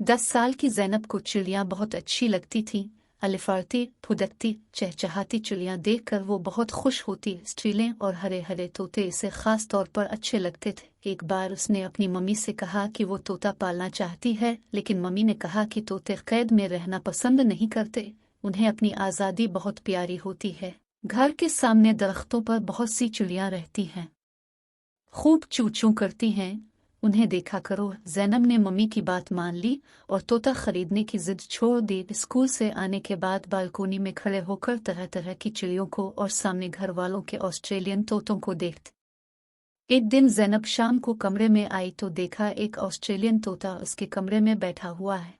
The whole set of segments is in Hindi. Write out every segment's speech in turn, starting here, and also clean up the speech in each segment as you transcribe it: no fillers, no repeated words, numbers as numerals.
10 साल की ज़ैनब को चिड़ियाँ बहुत अच्छी लगती थीं। अलिफारती, फुदकती, चहचहाती चिड़ियाँ देखकर वो बहुत खुश होती। स्ट्रीलें और हरे हरे तोते इसे ख़ास तौर पर अच्छे लगते थे। एक बार उसने अपनी मम्मी से कहा कि वो तोता पालना चाहती है, लेकिन मम्मी ने कहा कि तोते कैद में रहना पसंद नहीं करते, उन्हें अपनी आज़ादी बहुत प्यारी होती है। घर के सामने दरख्तों पर बहुत सी चिड़ियाँ रहती हैं, खूब चू चू करती हैं, उन्हें देखा करो। ज़ैनब ने मम्मी की बात मान ली और तोता खरीदने की जिद छोड़ दी। स्कूल से आने के बाद बालकोनी में खड़े होकर तरह तरह की चिड़ियों को और सामने घर वालों के ऑस्ट्रेलियन तोतों को देखती। एक दिन ज़ैनब शाम को कमरे में आई तो देखा एक ऑस्ट्रेलियन तोता उसके कमरे में बैठा हुआ है।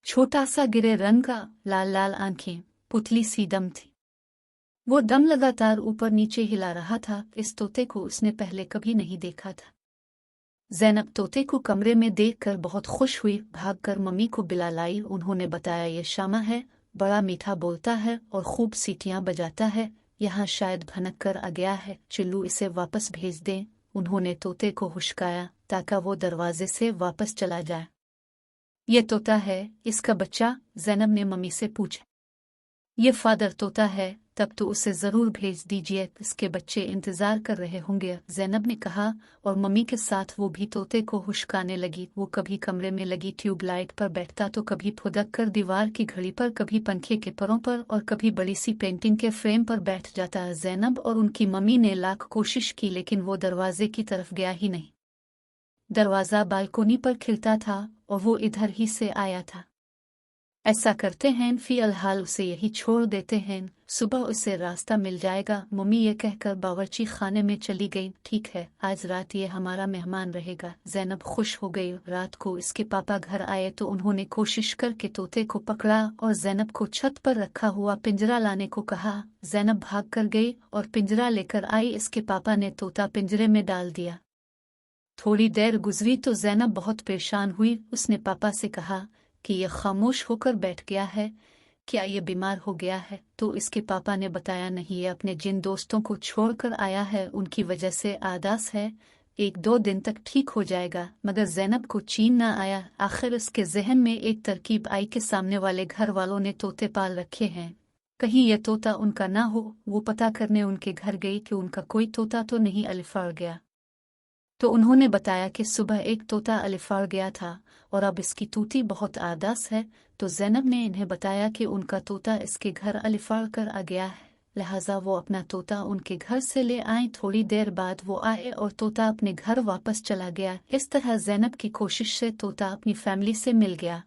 छोटा सा गिरे रंग का, लाल लाल आंखें, पुतली सी दम थी। वो दम लगातार ऊपर नीचे हिला रहा था। इस तोते को उसने पहले कभी नहीं देखा था। ज़ैनब तोते को कमरे में देखकर बहुत खुश हुई, भागकर मम्मी को बुला लाई। उन्होंने बताया ये शामा है, बड़ा मीठा बोलता है और खूब सीटियां बजाता है, यहाँ शायद भनक कर आ गया है, चिल्लू इसे वापस भेज दें। उन्होंने तोते को हुश्काया ताकि वो दरवाजे से वापस चला जाए। ये तोता है, इसका बच्चा? ज़ैनब ने मम्मी से पूछा। ये फादर तोता है, तब तो उसे ज़रूर भेज दीजिए, इसके बच्चे इंतज़ार कर रहे होंगे, ज़ैनब ने कहा। और मम्मी के साथ वो भी तोते को हुश्काने लगी। वो कभी कमरे में लगी ट्यूबलाइट पर बैठता तो कभी फुदक कर दीवार की घड़ी पर, कभी पंखे के परों पर और कभी बड़ी सी पेंटिंग के फ्रेम पर बैठ जाता। ज़ैनब और उनकी मम्मी ने लाख कोशिश की, लेकिन वो दरवाजे की तरफ गया ही नहीं। दरवाज़ा बालकोनी पर खिलता था और वो इधर ही से आया था। ऐसा करते हैं, फ़िलहाल उसे यही छोड़ देते हैं, सुबह उसे रास्ता मिल जाएगा। मम्मी ये कहकर बावर्ची खाने में चली गई। ठीक है, आज रात ये हमारा मेहमान रहेगा। ज़ैनब खुश हो गई। रात को इसके पापा घर आए तो उन्होंने कोशिश करके तोते को पकड़ा और ज़ैनब को छत पर रखा हुआ पिंजरा लाने को कहा। ज़ैनब भाग कर गई और पिंजरा लेकर आई। इसके पापा ने तोता पिंजरे में डाल दिया। थोड़ी देर गुजरी तो ज़ैनब बहुत परेशान हुई। उसने पापा से कहा कि यह खामोश होकर बैठ गया है, क्या ये बीमार हो गया है? तो इसके पापा ने बताया, नहीं, ये अपने जिन दोस्तों को छोड़कर आया है उनकी वजह से आदास है, 1-2 दिन तक ठीक हो जाएगा। मगर ज़ैनब को चैन न आया। आखिर उसके जहन में एक तरकीब आई कि सामने वाले घर वालों ने तोते पाल रखे हैं, कहीं यह तोता उनका ना हो। वो पता करने उनके घर गई कि उनका कोई तोता तो नहीं अलिफार गया। तो उन्होंने बताया कि सुबह एक तोता अलिफार गया था और अब इसकी तूती बहुत आदास है। तो ज़ैनब ने इन्हें बताया कि उनका तोता इसके घर अलिफार कर आ गया है, लिहाजा वो अपना तोता उनके घर से ले आए। थोड़ी देर बाद वो आए और तोता अपने घर वापस चला गया। इस तरह ज़ैनब की कोशिश से तोता अपनी फैमिली से मिल गया।